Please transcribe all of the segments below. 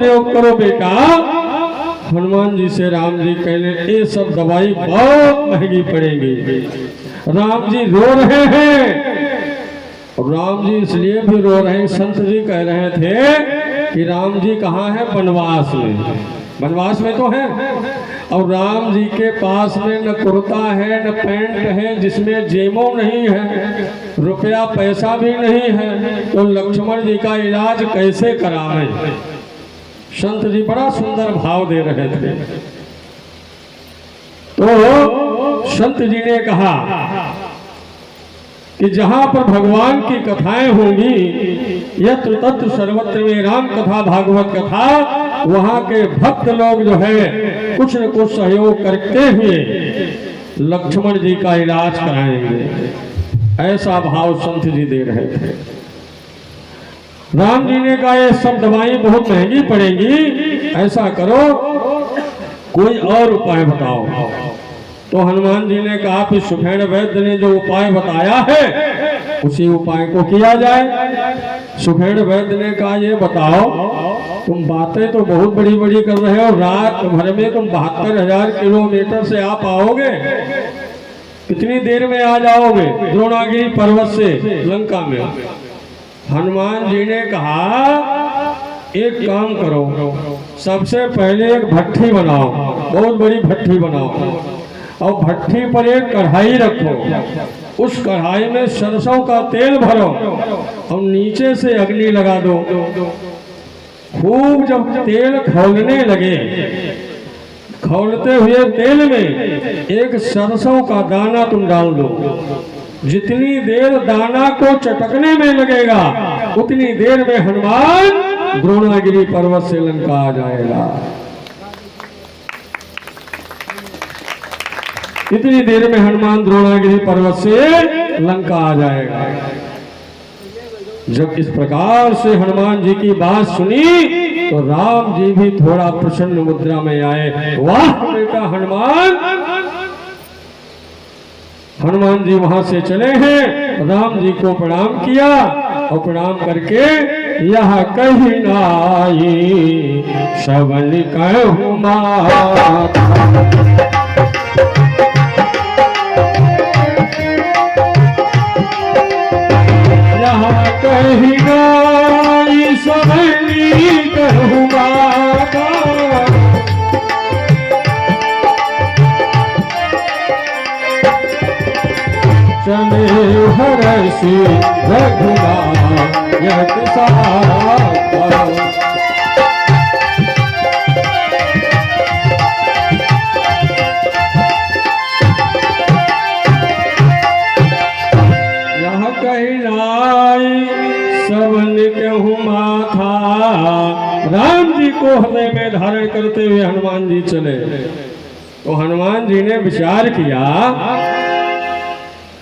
प्रयोग करो बेटा। हनुमान जी से राम जी कहने ये सब दवाई बहुत महंगी पड़ेगी। राम जी रो रहे हैं, और राम जी इसलिए भी रो रहे हैं, संत जी कह रहे थे कि राम जी कहाँ है, वनवास में। वनवास में तो है, और राम जी के पास में न कुर्ता है न पैंट है, जिसमें जेमो नहीं है, रुपया पैसा भी नहीं है, तो लक्ष्मण जी का इलाज कैसे कराएं। संत जी बड़ा सुंदर भाव दे रहे थे। तो संत जी ने कहा कि जहां पर भगवान की कथाएं होंगी, यत्र तत्र सर्वत्र में राम कथा भागवत कथा, वहां के भक्त लोग जो है कुछ न कुछ सहयोग करते हुए लक्ष्मण जी का इलाज कराएंगे। ऐसा भाव संत जी दे रहे थे। राम जी ने कहा ये सब दवाएं बहुत महंगी पड़ेंगी, ऐसा करो कोई और उपाय बताओ। तो हनुमान जी ने कहा कि सुखेड़ वैद्य ने जो उपाय बताया है उसी उपाय को किया जाए। सुखेड़ वैद्य ने कहा ये बताओ, तुम बातें तो बहुत बड़ी बड़ी कर रहे हो, रात भर में तुम 72,000 किलोमीटर से आ पाओगे? कितनी देर में आ जाओगे द्रोणागिरी पर्वत से लंका में? हनुमान जी ने कहा एक काम करो, सबसे पहले एक भट्ठी बनाओ, बहुत बड़ी भट्ठी बनाओ, और भट्ठी पर एक कढ़ाई रखो, उस कढ़ाई में सरसों का तेल भरो और नीचे से अग्नि लगा दो। खूब जब तेल खौलने लगे, खौलते हुए तेल में एक सरसों का दाना तुम डाल दो। जितनी देर दाना को चटकने में लगेगा उतनी देर में हनुमान द्रोणागिरी पर्वत से लंका आ जाएगा। इतनी देर में हनुमान द्रोणागिरी पर्वत से लंका आ जाएगा। जब इस प्रकार से हनुमान जी की बात सुनी तो राम जी भी थोड़ा प्रसन्न मुद्रा में आए। वाह बेटा हनुमान! हनुमान जी वहां से चले हैं, राम जी को प्रणाम किया और प्रणाम करके यह कही नाई सबन कहूँ माता, यह कही नाई सबन कहूँ माता, चले हरसि रघुनायक साता। यह कहनाई सबन कहूँ माथा। राम जी को हृदय में धारण करते हुए हनुमान जी चले। तो हनुमान जी ने विचार किया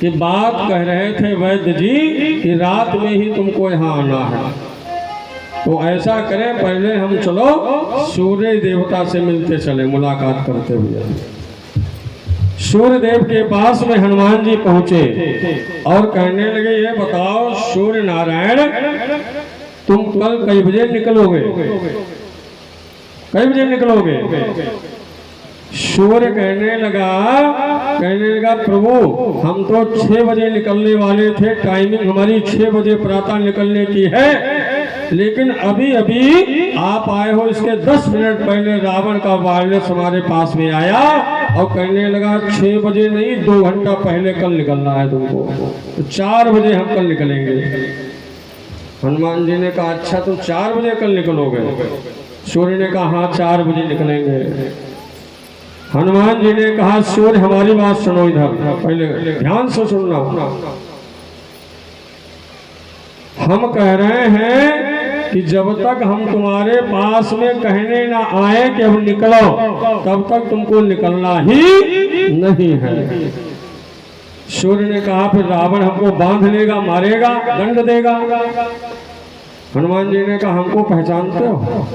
कि बात कह रहे थे वैद्य जी कि रात में ही तुमको यहाँ आना है, तो ऐसा करें पहले हम चलो सूर्य देवता से मिलते चले, मुलाकात करते हुए। सूर्य देव के पास में हनुमान जी पहुंचे और कहने लगे ये बताओ सूर्य नारायण, तुम कल कई बजे निकलोगे? कई बजे निकलोगे? सूर्य कहने लगा प्रभु हम तो 6 बजे निकलने वाले थे, टाइमिंग हमारी 6 बजे प्रातः निकलने की है, लेकिन अभी अभी आप आए हो, इसके 10 मिनट पहले रावण का वायरलेस हमारे पास में आया और कहने लगा 6 बजे नहीं 2 घंटा पहले कल निकलना है तुमको, तो 4 बजे हम कल निकलेंगे। हनुमान जी ने कहा अच्छा तुम 4 बजे कल निकलोगे? सूर्य ने कहा हाँ 4 बजे निकलेंगे। हनुमान जी ने कहा सूर्य हमारी बात सुनो, इधर पहले ध्यान से सुनना। हम कह रहे हैं कि जब तक हम तुम्हारे पास में कहने ना आए कि अब निकलो, तब तक तुमको निकलना ही नहीं है। सूर्य ने कहा फिर रावण हमको बांध लेगा, मारेगा, दंड देगा। हनुमान जी ने कहा हमको पहचानते हो?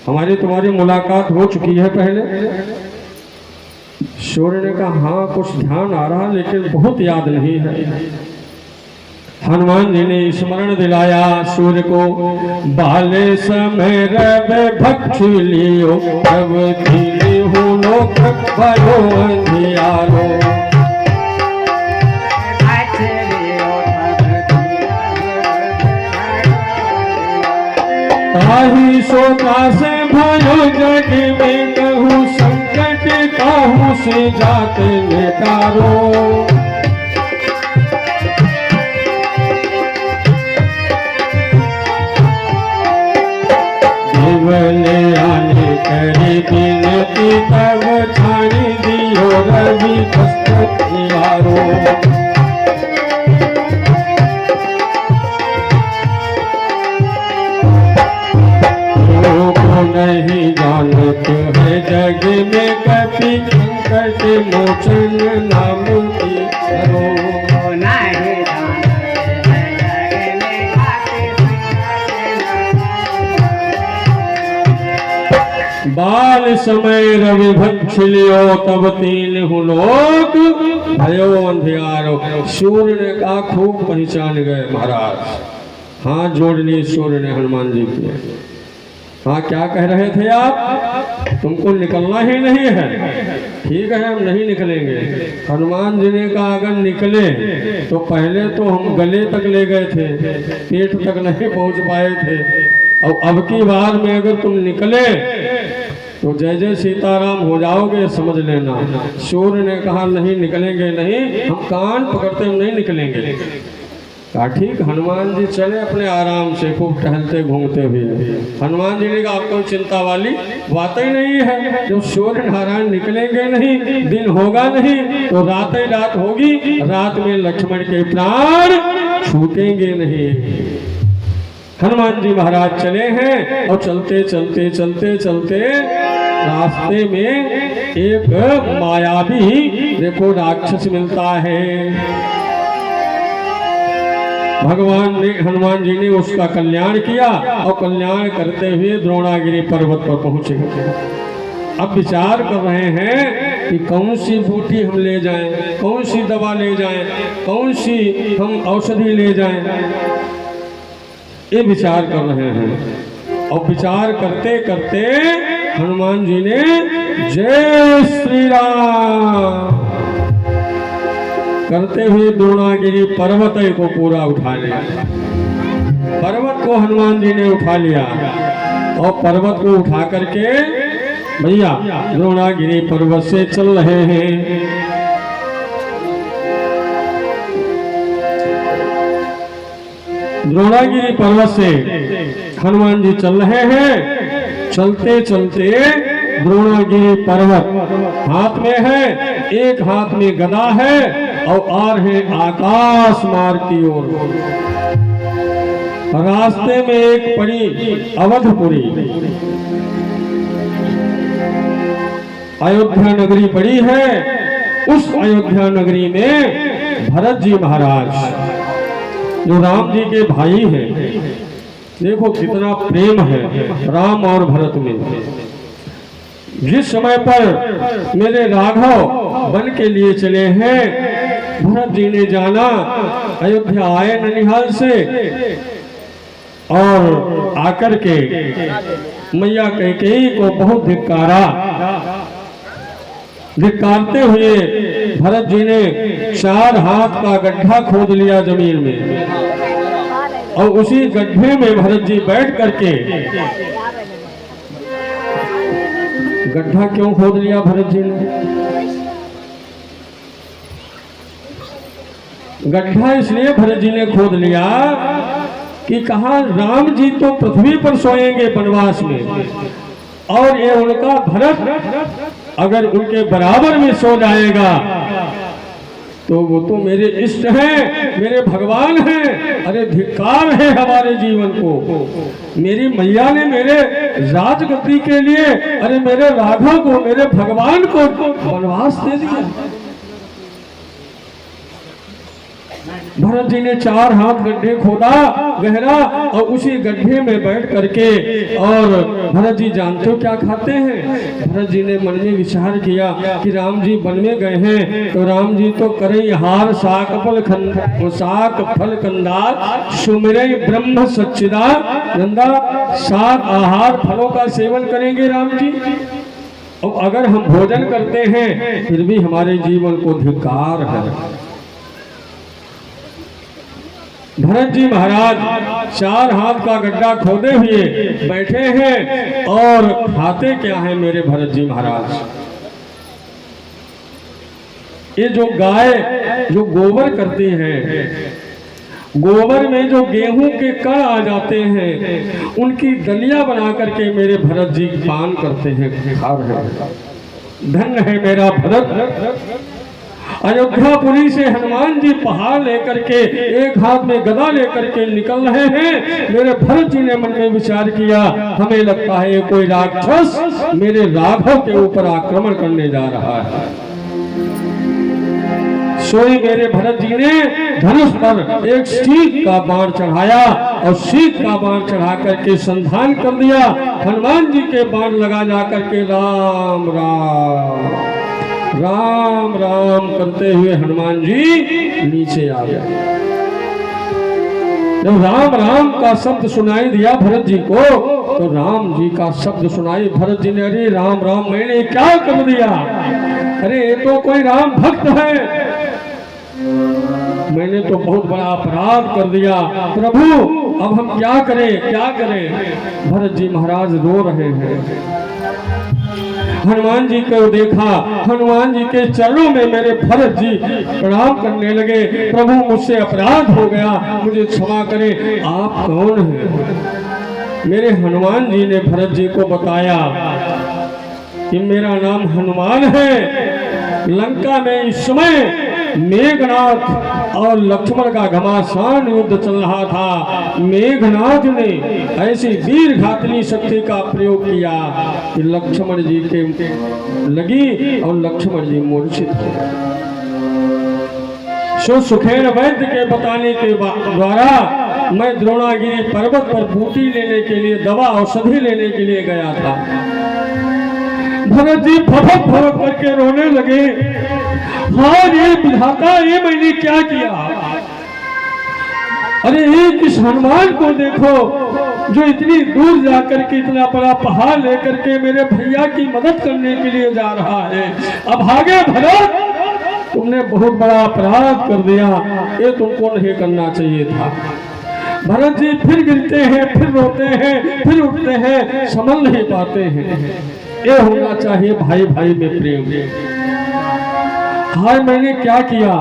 हमारी तुम्हारी मुलाकात हो चुकी है पहले। सूर्य ने कहा हाँ कुछ ध्यान आ रहा लेकिन बहुत याद नहीं है। हनुमान जी ने स्मरण दिलाया सूर्य को, बाले समय रव भक्ष लियो, तब धीरे हो लोक भयो अंधियारो। ताहि शोका से भयो जग में, कहूँ संकट कहूँ से जात निकारो। देवले आने करे बिनती, तब छानी दियो रवि कष्टियारो। नहीं जानत है जग में कपि, संकट मोचन नाम की करो। नहीं जानत है जग में बाल समय रवि भक्ष लियो, तब तीन लोक भयो अंधियारो। सूर्य ने कहा खूब पहचान गए महाराज, हाथ जोड़ लिए सूर्य ने हनुमान जी के। हाँ क्या कह रहे थे आप, तुमको निकलना ही नहीं है। ठीक है हम नहीं निकलेंगे। हनुमान जी ने कहा अगर निकले तो पहले तो हम गले तक ले गए थे, पेट तक नहीं पहुंच पाए थे, और अब की बार में अगर तुम निकले तो जय जय सीताराम हो जाओगे, समझ लेना। सूर्य ने कहा नहीं निकलेंगे नहीं, हम कान पकड़ते हम नहीं निकलेंगे। कहा ठीक। हनुमान जी चले अपने आराम से, खूब टहलते घूमते हुए। हनुमान जी ने कहा आपको चिंता वाली बात ही नहीं है, जब सूर्य नारायण निकलेंगे नहीं, दिन होगा नहीं, तो रात ही रात होगी, रात में लक्ष्मण के प्राण छूटेंगे नहीं। हनुमान जी महाराज चले हैं और चलते चलते चलते चलते रास्ते में एक मायावी देखो राक्षस मिलता है। भगवान ने हनुमान जी ने उसका कल्याण किया और कल्याण करते हुए द्रोणागिरी पर्वत पर पहुंचे। अब विचार कर रहे हैं कि कौन सी बूटी हम ले जाएं, कौन सी दवा ले जाएं, कौन सी हम औषधि ले जाएं, ये विचार कर रहे हैं। और विचार करते करते हनुमान जी ने जय श्री राम करते हुए द्रोणागिरी पर्वत को पूरा उठा लिया। पर्वत को हनुमान जी ने उठा लिया और पर्वत को उठा करके भैया द्रोणागिरी पर्वत से चल रहे हैं। द्रोणागिरी पर्वत से हनुमान जी चल रहे हैं। चलते चलते द्रोणागिरी पर्वत हाथ में है, एक हाथ में गदा है और आ रहे आकाश मार्ग की ओर। रास्ते में एक पड़ी अवधपुरी, अयोध्या नगरी पड़ी है। उस अयोध्या नगरी में भरत जी महाराज जो राम जी के भाई हैं, देखो कितना प्रेम है राम और भरत में। जिस समय पर मेरे राघव वन के लिए चले हैं, भरत जी ने जाना, अयोध्या आए ननिहाल से और आकर के मैया कैकेयी को बहुत धिक्कारा। धिक्कारते हुए भरत जी ने 4 हाथ का गड्ढा खोद लिया जमीन में और उसी गड्ढे में भरत जी बैठ करके, गड्ढा क्यों खोद लिया भरत जी ने? गड्ढा इसलिए भरत जी ने खोद लिया कि कहा राम जी तो पृथ्वी पर सोएंगे वनवास में, और ये उनका भरत अगर उनके बराबर में सो जाएगा तो वो तो मेरे इष्ट हैं, मेरे भगवान हैं। अरे धिक्कार है हमारे जीवन को। मेरी मैया ने मेरे राजगद्दी के लिए, अरे मेरे राघव को, मेरे भगवान को वनवास दे दिया। भरत जी ने 4 हाथ गड्ढे खोदा गहरा और उसी गड्ढे में बैठ करके, और भरत जी जानते हो क्या खाते हैं? भरत जी ने मन में विचार किया कि राम जी वन में गए हैं तो राम जी तो करें हार शाक फल कंदार सुमिरे ब्रह्म सच्चिदानंदा, 7 आहार फलों का सेवन करेंगे राम जी। और अगर हम भोजन करते हैं फिर भी हमारे जीवन को धिक्कार है। भरत जी महाराज 4 हाथ का गड्ढा खोदे हुए बैठे हैं और खाते क्या है मेरे भरत जी महाराज? ये जो गाय जो गोबर करती है, गोबर में जो गेहूं के कण आ जाते हैं उनकी दलिया बना करके मेरे भरत जी पान करते हैं, खा रहे हैं। धन्य है मेरा भरत। अयोध्यापुरी से हनुमान जी पहाड़ लेकर के एक हाथ में गदा लेकर के निकल रहे हैं। मेरे भरत जी ने मन में विचार किया, हमें लगता है कोई राक्षस मेरे राघव के ऊपर आक्रमण करने जा रहा है। सोई मेरे भरत जी ने धनुष पर एक सीख का बाण चढ़ाया और सीख का बाण चढ़ा करके संधान कर दिया। हनुमान जी के बाण लगा जा करके राम राम राम राम करते हुए हनुमान जी नीचे आ गए। जब राम राम का शब्द सुनाई दिया भरत जी को तो राम जी का शब्द सुनाई। भरत जी ने अरे राम राम मैंने क्या कर दिया? अरे ये तो कोई राम भक्त है, मैंने तो बहुत बड़ा अपराध कर दिया। प्रभु अब हम क्या करें क्या करें? भरत जी महाराज रो रहे हैं। हनुमान जी को देखा, हनुमान जी के चरणों में मेरे भरत जी प्रणाम करने लगे। प्रभु मुझसे अपराध हो गया, मुझे क्षमा करें। आप कौन हैं? मेरे हनुमान जी ने भरत जी को बताया कि मेरा नाम हनुमान है। लंका में इस समय मेघनाथ और लक्ष्मण का घमासान युद्ध चल रहा था। मेघनाथ ने ऐसी वीर घातनी शक्ति का प्रयोग किया कि लक्ष्मण जी के लगी और लक्ष्मण जी मूर्छित हो गए। सुखेन वैद्य के बताने के द्वारा मैं द्रोणागिरी पर्वत पर बूटी लेने के लिए, दवा औषधि लेने के लिए गया था। भरत जी भड़क भड़क करके रोने लगे, हाँ ये विधाता, ये मैंने क्या किया? अरे एक इस हनुमान को देखो जो इतनी दूर जाकर के इतना बड़ा पहाड़ लेकर के मेरे भैया की मदद करने के लिए जा रहा है। अब भागे भरत, तुमने बहुत बड़ा अपराध कर दिया, ये तुमको नहीं करना चाहिए था। भरत जी फिर गिरते हैं, फिर रोते हैं, फिर उठते हैं, संभल नहीं पाते हैं। ये होना चाहिए भाई भाई में प्रेम। हाय मैंने क्या किया?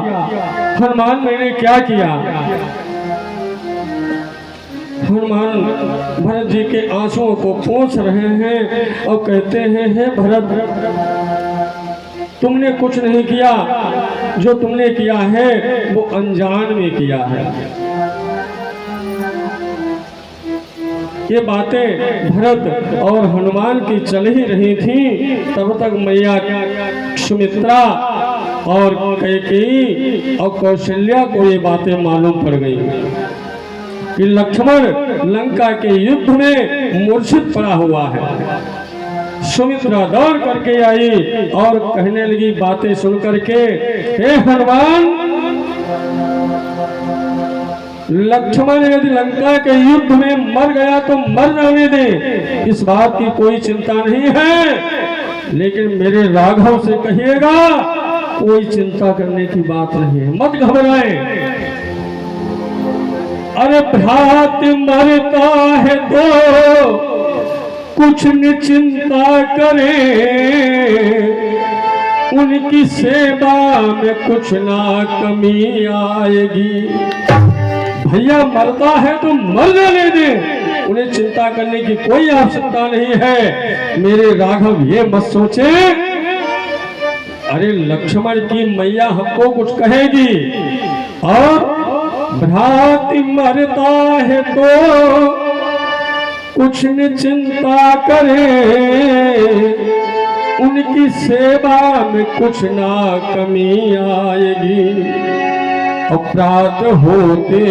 हनुमान मैंने क्या किया? हनुमान भरत जी के आंसुओं को पोंछ रहे हैं और कहते हैं, हे भरत, तुमने कुछ नहीं किया, जो तुमने किया है वो अनजान में किया है। ये बातें भरत और हनुमान की चल ही रही थी। तब तक मैया सुमित्रा और कैकेयी और कौशल्या को ये बातें मालूम पड़ गई कि लक्ष्मण लंका के युद्ध में मूर्छित पड़ा हुआ है। सुमित्रा दौड़ करके आई और कहने लगी बातें सुन करके, हे हनुमान, लक्ष्मण यदि लंका के युद्ध में मर गया तो मर जाने दे, इस बात की कोई चिंता नहीं है। लेकिन मेरे राघव से कहिएगा कोई चिंता करने की बात नहीं है, मत घबराएं। अरे भ्रात मरता है तो कुछ न चिंता करे, उनकी सेवा में कुछ ना कमी आएगी। भैया मरता है तो मर जाने दे, उन्हें चिंता करने की कोई आवश्यकता नहीं है। मेरे राघव ये मत सोचे अरे लक्ष्मण की मैया हमको कुछ कहेगी, और भ्रात मरता है तो कुछ न चिंता करे, उनकी सेवा में कुछ ना कमी आएगी। प्रातः होते